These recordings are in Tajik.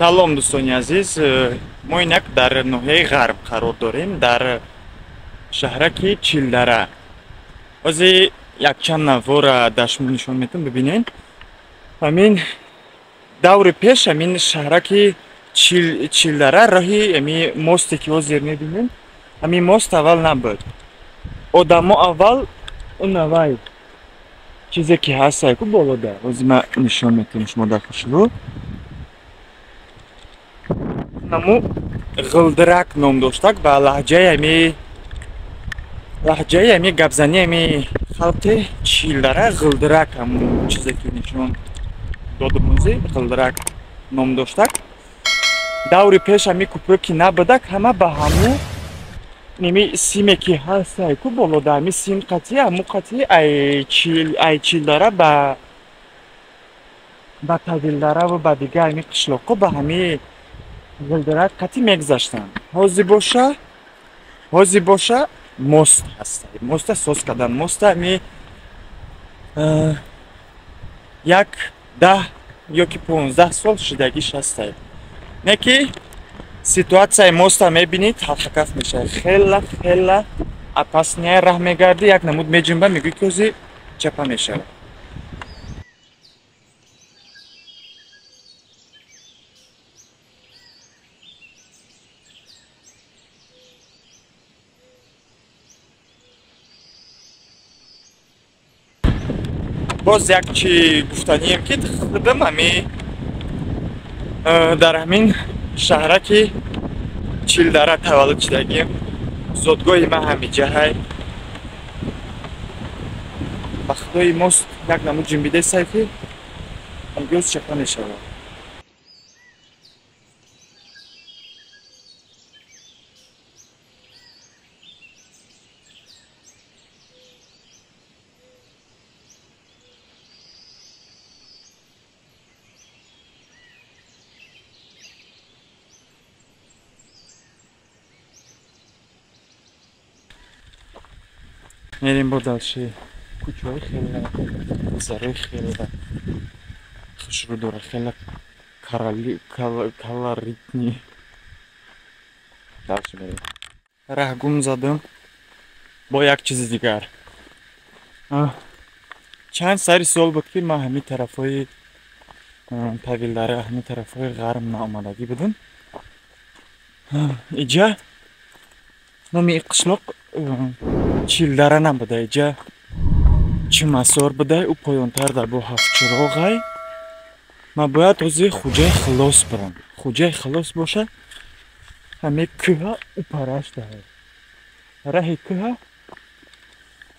салом дӯстони азиз, мо инак дар ноҳияи ғарб қарор дорем, дар шаҳраки Чилдара. ҳозир якчанд навора дар шумо нишон метавонам бибинед. ҳамин даври пеш ҳамин шаҳраки Чилдара роҳи ҳамин мосте ки ҳозир мебинем, ҳамин мост аввал набуд. Одамо аввал навай чизе ки ҳастае ку болода, ҳозир ман нишон метавонам шумо дар хушрӯ. Наму ғилдирак ном доштак ба лаҳҷаи ҳами гапзании ҳами халқи Чилдара ғилдирак ҳамун чизе ки нишон додум ҳозир ғилдирак ном доштак. Даври пеш ҳами кӯпрӯ ки набудак, ҳама ба ҳамун ними симе ки ҳастае ку болода, ҳами сим қатъи ҳамун қатъи ай Чилдара ба Тавилдара ва ба дигар ҳами қишлоқҳо ба ҳами ғилдирак қатъи мегузаштанд. ҳозир боша мост ҳастае, моста соз кардан, моста ҳами як 10 ё ки 15 сол шудагиш ҳастае. не ки ситуатсияи моста мебинед ҳалқакаф мешавад, хела пастния раҳ мегарди, як намуд меҷунба, мегӯи ки ҳозир чапа мешавад. боз як чи гуфтанием ки худам ҳами дар ҳамин шаҳраки Чилдара таваллуд шудагим. Зодгоҳи ман ҳамиҷаҳай. Ба худои мост як намуд ҷунбидесае ки амгӯз чапа мешавад. мерем бо далши кӯчаҳои хела зарои хела хушрӯ дора, хела колоритни. Далши мерем. Раҳ гум задам бо як чизи дигар. Чанд сари сол буд ки ман ҳамин тарафҳои Тавилдара, ҳамин тарафҳои ғарб наомадагӣ будам. иҷа номи қишлоқ Чилдара набуда, иҷа Чумасор буда, ӯ поёнтар дар бо Ҳафтчироғай. Ман бояд ҳозир Хуҷаи Хилос бурам. Хуҷаи Хилос боша ҳамин кӯҳа ӯ параш даҳад. Раҳи кӯҳа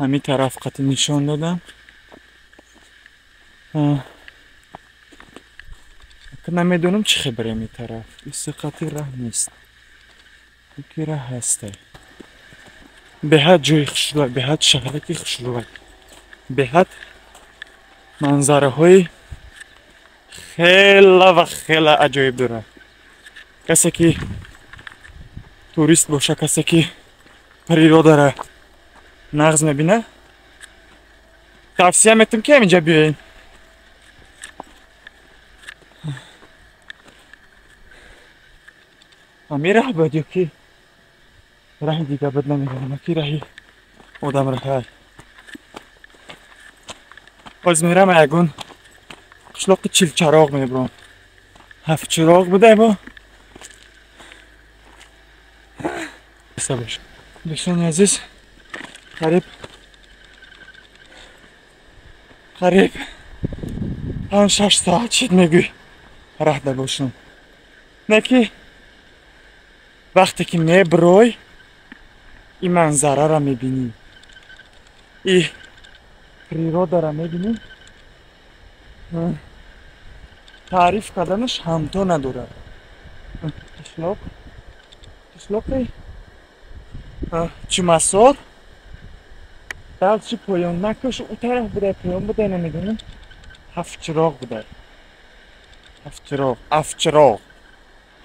ҳамин тараф қатъи нишон додам. намедонам чӣ хебарем ин тараф. Иси қатъи раҳ нест. ки раҳ ҳастае. беҳад ҷои хушрӯвак, беҳад шаҳраки хушрӯвак, беҳад манзараҳои хела ва хела аҷоиб дорад. касе ки турист боша, касе ки природара нағз мебина, тавсия метавонам ки ҳаминҷа биёед. ҳамин раҳ буд ё ки раҳи дигар буд, намедонам, ки раҳи одам раҳай. ҳозир мерам ягон қишлоқи Чилчароғ мебурам. Ҳафтчироғ буда бо дӯстони азиз, қариб 5-6 соат шуд мегӯй раҳ дабошам. не ки вақте ки мебурой и манзарара мебинӣ, и природара мебинӣ, таъриф карданаш ҳамто надорад. қишлоқи Чумасор далчи поён накош ӯ тараф буда, поён буда, намедонам. Ҳафтчироғ буда.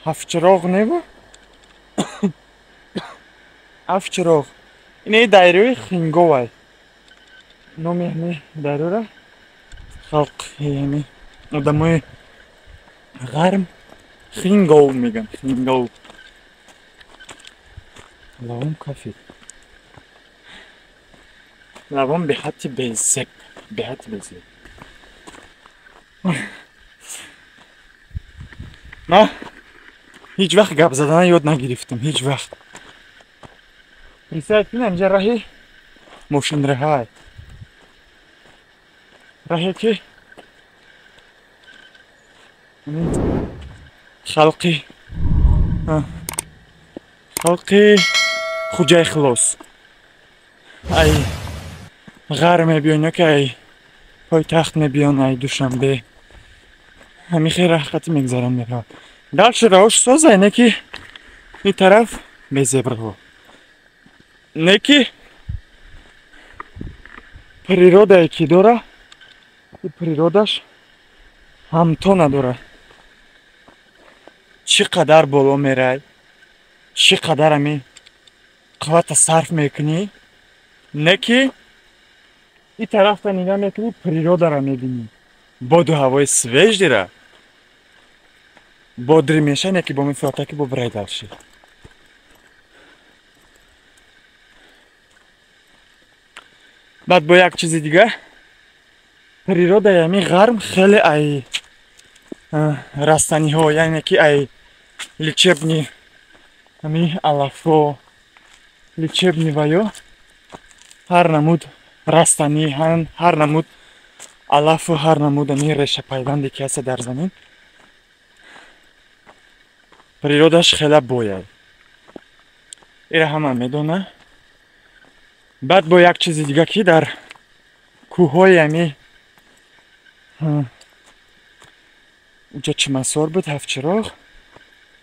Ҳафтчироғ небу? Ҳафтчироғ. Ин дайраи Хинговай. номи ҳамин дарора халқи ҳамин одамои ғарб хингов меган, хингов. Лавон кафе. Лавон бехати беззек, бехати беззек. ما هیچ وقت گپ زدن یاد نگرفتم هیچ وقت. رسالتین اینجا راهی ماشین راهی. راهی که خلقی خوجای خلاص. ای غر میبینه که ای پایتخت میبینه ای دوشنبه. همین خیلی راحتی میگذرم میرم. Дальше рош соза е неки и тараф безебрго. Неки природа е ки дора и природаш ҳамто надора. Чӣ қадар боло мерай, чӣ қадар ами қуввата сарф мекунӣ, неки и тарафта нигаҳ мекунӣ природара мебинӣ. Боду ҳавои свеж дира. Бодри мешане ки бо мифота ки бо брай далши. Баъд бо як чизи дига природа ями ғарм хеле ай растаниҳо яъне ки ай лечебни ами алафо лечебни ва ё ҳар намуд растанӣ ҳар намуд алафу ҳар намуд ами решапайванде ки ҳаста дар замин природаш хела бояд. Ира ҳама медона. Баъд бо як чизи дига ки дар кӯҳҳои ами уҷа чимасор буд ҳафчироғ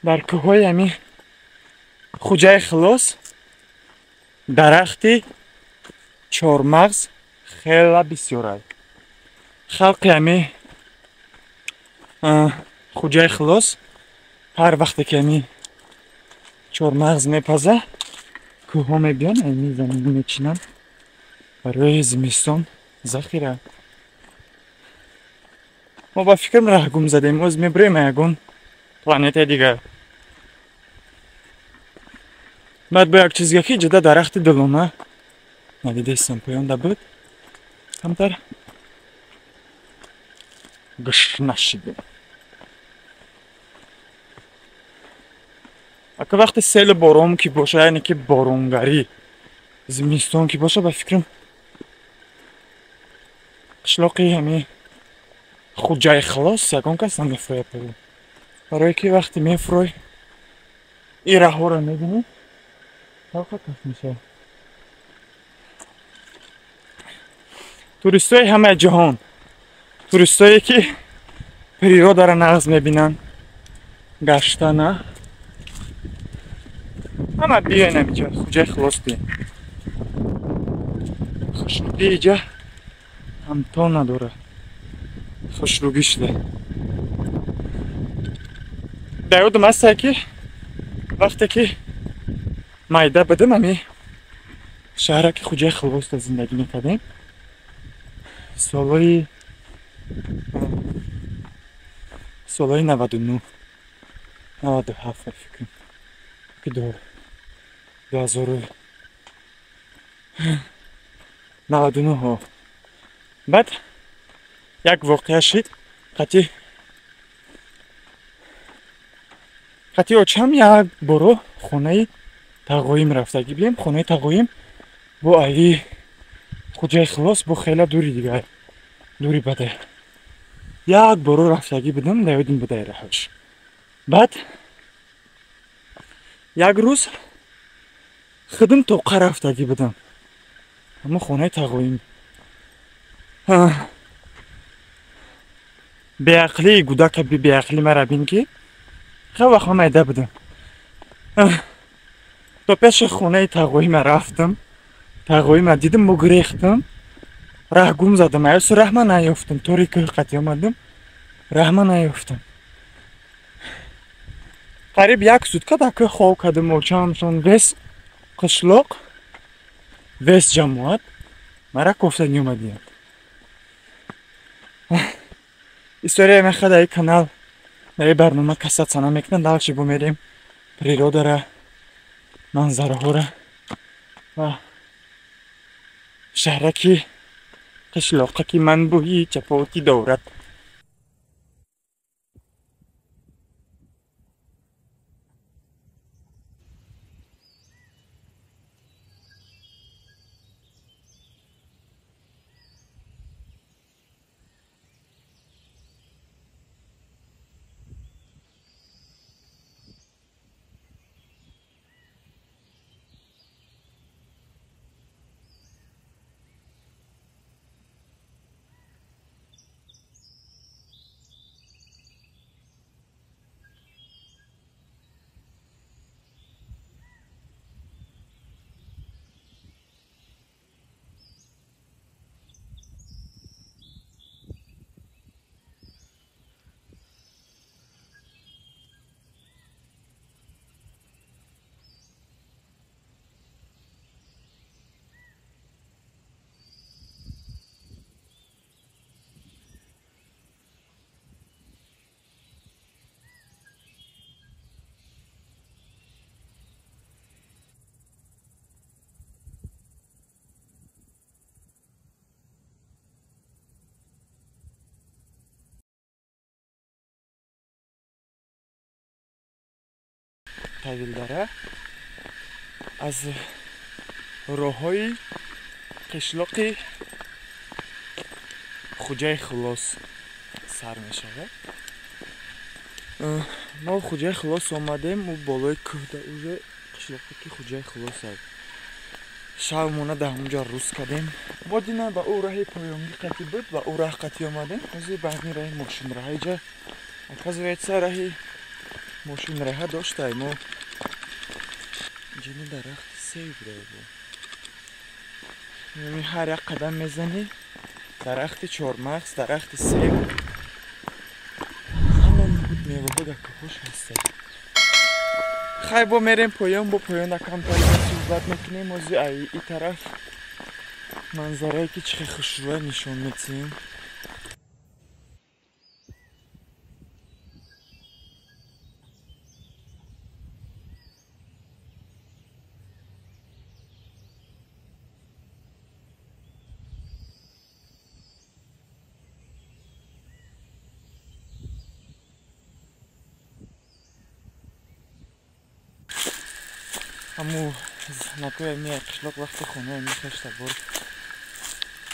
дар кӯҳҳои ами хуҷаи хилос дарахти чормағз хела бисёрад. халқи ами хуҷаи хилос ҳар вақте ки ами чормағз мепаза кӯҳҳо мебиён ами замин мечинанд барои зимистон захира. мо ба фикрам раҳ гум задем. оз мебурем ягон планетаи дигар. баъд бо як чизга ки ҷуда дарахти дилона надидестам поёнда буд камтар гӯш нашидем. ака вақти сели борон ки боша яъне ки боронгарӣ зимистон ки боша ба фикрам қишлоқи ами хуҷаи хилос ягон кас намефрояд пурӯ. барое ки вақти мефурой ин раҳҳоро мебинӣ талқа каф мешавад. туристои ҳамаи ҷаҳон, туристое ки природара нағз мебинанд гаштана ҳама биёен амиҷа хуҷаи хилос биёен. хушрӯбии иҷа ҳамто надорад. хушрӯбӣ шуда. дар ёдам ҳастае ки вақте ки майда будем ами шаҳраки хуҷаи хилосда зиндагӣ мекардем. солҳои 99 97 фикрам ки 2099. баъд як воқеа шид. қати очам як боро хонаи тағоим рафтагӣ будем. хонаи тағоим бо айи хуҷаи хилос бо хела дури дигар дури бада як боро рафтагӣ будам. дар ёдим будаи раҳош. баъд як рӯз худам тоқа рафтагӣ будам. аммо хонаи тағоим беақлии гудака беақли мара бин ки хеле вақт майда будам. то пеши хонаи тағоима рафтам. тағоима дидам бугрехтам. раҳ гум задам. аёсу раҳма наёфтам. тори кӯҳ қати омадам. раҳма наёфтам. қариб як сутка дар кӯҳ хоб кардам. очамшон вес қишлоқ вес ҷамоат мара кофтанӣ омадиям. история мехоҳад дар ин канал дар барнома касатса намекунад, далчи бумерем природара, манзараҳора ва шаҳраки қишлоқа ки манбӯи чафовутӣ дорад. Тавилдара аз роҳҳои қишлоқи Хуҷаи Хулос сар мешавад. мо Хуҷаи Хулос омадем, ӯ болои кӯҳда уже қишлоқе ки Хуҷаи Хулос аст. Шавмона дар онҷа рӯз кардем. Бодина ба ӯ раҳи поёнгӣ қатӣ буд, ба ӯ раҳ қатӣ омадем. ҳозир ба ҳамин раҳи мошинраҳаиҷа оказывается раҳи мошинраҳа доштаем. мо ҷини дарахти себ дорем. Яъни ҳар як қадам мезанӣ дарахти чормағз, дарахти себ, ҳамон меваҳо дар кӯҳош ҳастад. хай бо мерем поён, бо поён акамтар суҳбат мекунем. ҳозир и тараф манзарае ки чӣ хел хушрӯя нишон медиҳем. ҳаму знакоя мия қишлоқ вақти хонаи мехешта бор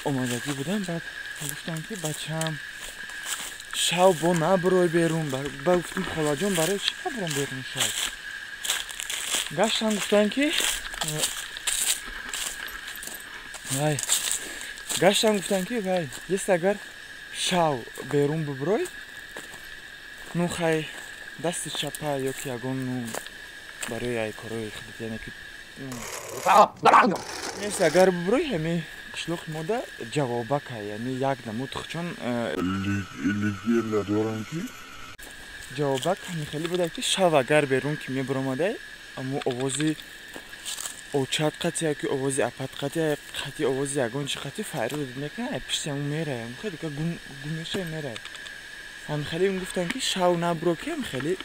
омодагӣ будам, баъд гуфтам ки бачаам шав бо набурой берун. Ба гуфтам холаҷон барои чӣ набурам берун шав? Гаштам гуфтам ки вай ест агар шав берун бубурой, ну хай дасти чапа ёки ягон барои ай корои худат, яъне ки нест агар бубурой ҳами қишлоқи мода ҷавобака, яъни як намуд хучон ҷавобак ҳамихели буда ки шав агар берун ки мебуромадай, аммо овози очат қати яки овози апат қати қати овози ягон чи қати файру дод мекунад, ай пишти ҳамун мераям, хеле ка гумеша мерай. ҳамихели ин гуфтам ки шав набуро ки ҳамихели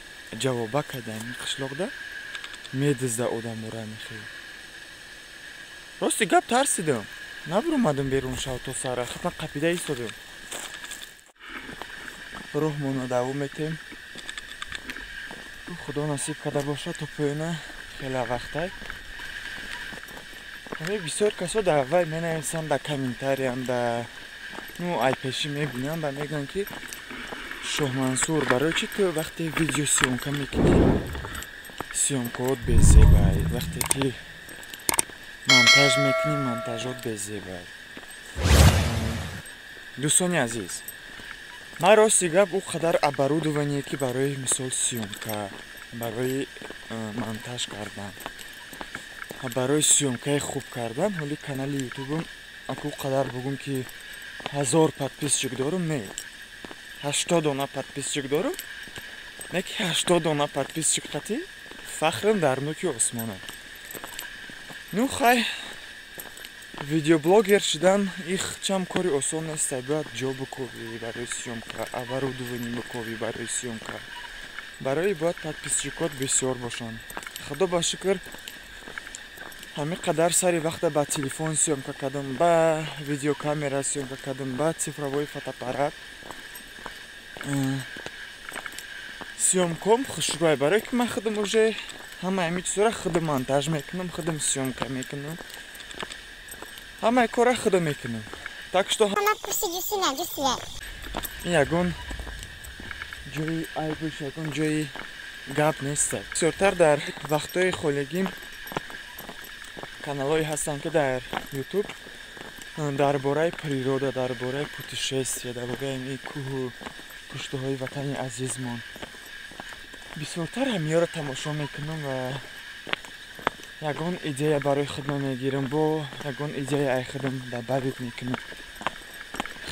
ҷавобака дар ин қишлоқда медизда одамора ҳамихели. Рости гап тарсидам. Набуромадам берун шав то сара, хатма қапида истодам. Роҳмона давом метем. Худо насиб карда бошад то поёна хеле вақтай. Бисёр касо дар вай менависанд дар комментариям, дар ай пеши мебинам ва мегӯям ки Шоҳмансур барои чӣ ту вақте видео сиёмка мекунӣ сиёмкаот безебай, вақте ки монтаж мекунӣ монтажот безебай. Дӯстони азиз, ман рости гап ӯ қадар оборудование ки барои мисол сиёмка, барои монтаж кардан, барои сиёмкаи хуб кардан ҳоли канали ютубам аку қадар бугум ки 1000 подписчик дорум, не 80 дона подписчик дорум, не ки 80 дона подписчик қатӣ фахрам дар нӯки осмонам. Ну хай видеоблогер шудан чам кори осон нест. Бояд ҷо биковӣ барои сёмка, оборудование биковӣ барои сёмка. Барои бояд подписчикот бисёр бошанд. Худо ба шукр ҳамин қадар сари вақта ба телефон сёмка кардам, ба видеокамера сёмка кардам, ба цифровой фотоаппарат. Сёмком хушрӯй, барои ки ман худам уже ҳамаи ҳамин чизора худам монтаж мекунам, худам сёмка мекунам. Ҳамаи кора худам мекунам. Так что ягон ҷои айбуш, ягон ҷои гап нест. Бисёртар дар вақтҳои холигим каналҳое ҳастанд ки дар YouTube дар бораи природа, дар бораи путешествия, дар бораи ин кӯҳу пуштаҳои ватани азизмон бисёртар ҳамиёро тамошо мекунам ва ягон идея барои худам мегирам, бо ягон идеяи худам дар барид мекунам.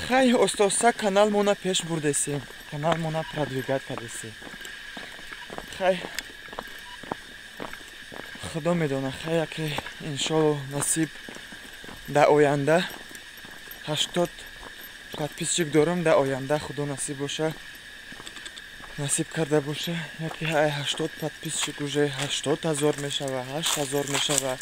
Хай оста-оста каналмона пеш бурдесем, каналмона продвигат кардесем. Хай худо медона, хай яке иншоалло насиб дар оянда 80 подписчик дорам, дар оянда худо насиб боша, насиб карда боша, яке 80 подписчик уже 80,000 мешава, 8,000 мешава.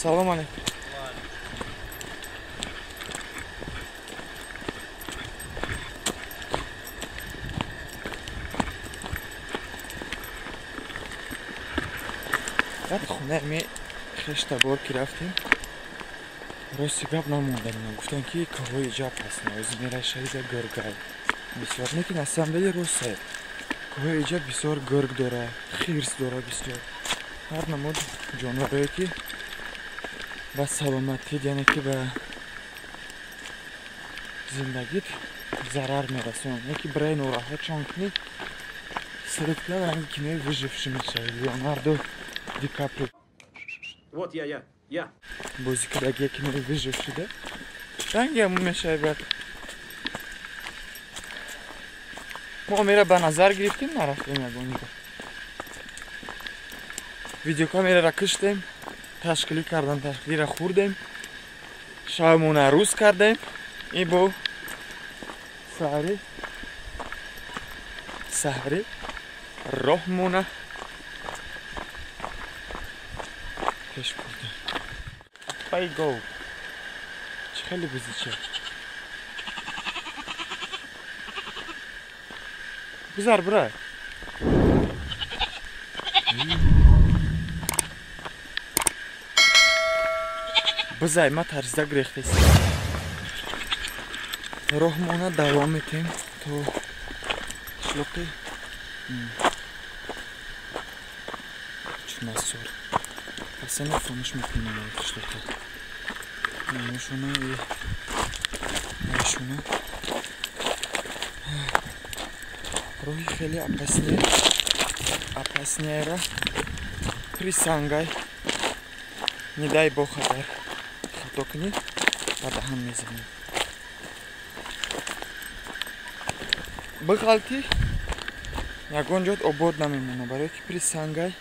Салом алейкум. Дар хона ми хешта бор ки рафтем, рости гап намондан, гуфтан ки каҳои ҷаб ҳаст, ози мера шарида гургай. Бисёр лекин аз самвели рост каҳои ҷаб бисёр гург дора, хирс дора бисёр. Ҳар намуд ҷонварое ки ба саломатӣ, яъне ки ба зиндагит зарар мерасонад. Яке барои нораҳат чон кунӣ сиркла ранги кинои выживший мешавад. Леонардо Ди Каприо. Вот я. Бозӣ кардаги кинои выживший да? Ранги ҳамон мешавад. Мо мера ба назар гирифтем, нарафтем ягонида. Видеокамераро киштем, ташкилӣ кардем, ташкилиро хӯрдем, шабмона рӯз кардем и бо саҳри роҳмона пеш бурдем. Пай гов. Чӣ хеле бузича. Гузар бра. Бизай ма тарзда грехтест. Роҳмона давом метем то шлоқи чунасор. Асена фониш мекунем шлоқи. Нушона и нушона. Роҳи хеле опаснеера присангай. Не дай бог адар хато кунӣ, баъд ҳам мезанӣ. биғалтӣ ягон ҷот обод намемона, барое ки присангай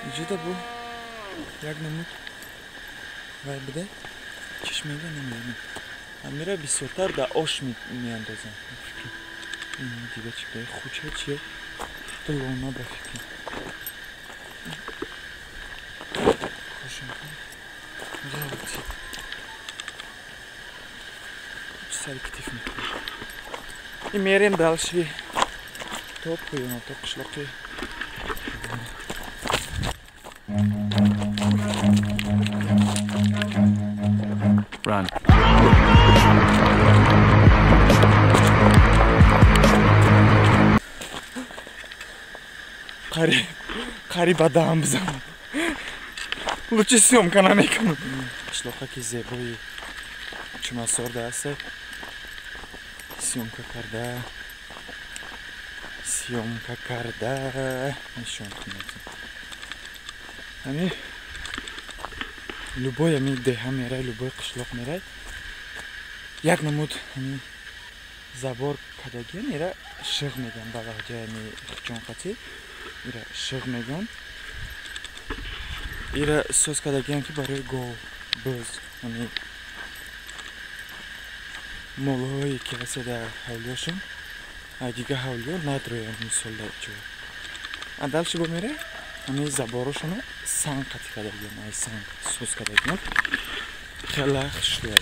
иҷода бу як намуд вай бидай чишмага намеонам. Амира бисёртар дар ош меандозам. Дига чӣ дай хуча чия лона ба фикр. Галти. Сари ктиф мекунем. И мерем дальше. Топ кӯёна, топ қишлоқи. Run. қариб адам бизам. Лучше съемка намекунам. Qishloqqa ki zeboyi Chumasorda аса съемка карда. Съемка карда. Нишон qilmayapti. Hani любой ами деҳа мерай, любой qishloq мерай. Як намуд ами забор кадагин ира шигъ меган ба ваҳҷаи ами хичонқати ира шигъ меган. Ира соз кадагин ки барои гов, бӯз, ами молҳои ки аста дар ҳавлиёшон, дига ҳавлиё надроянд мисолда ҷо. А дальше бо мерай, ами заборошоно санг қатӣ кадагин, ай санг соз кадагин. Хела хушлай.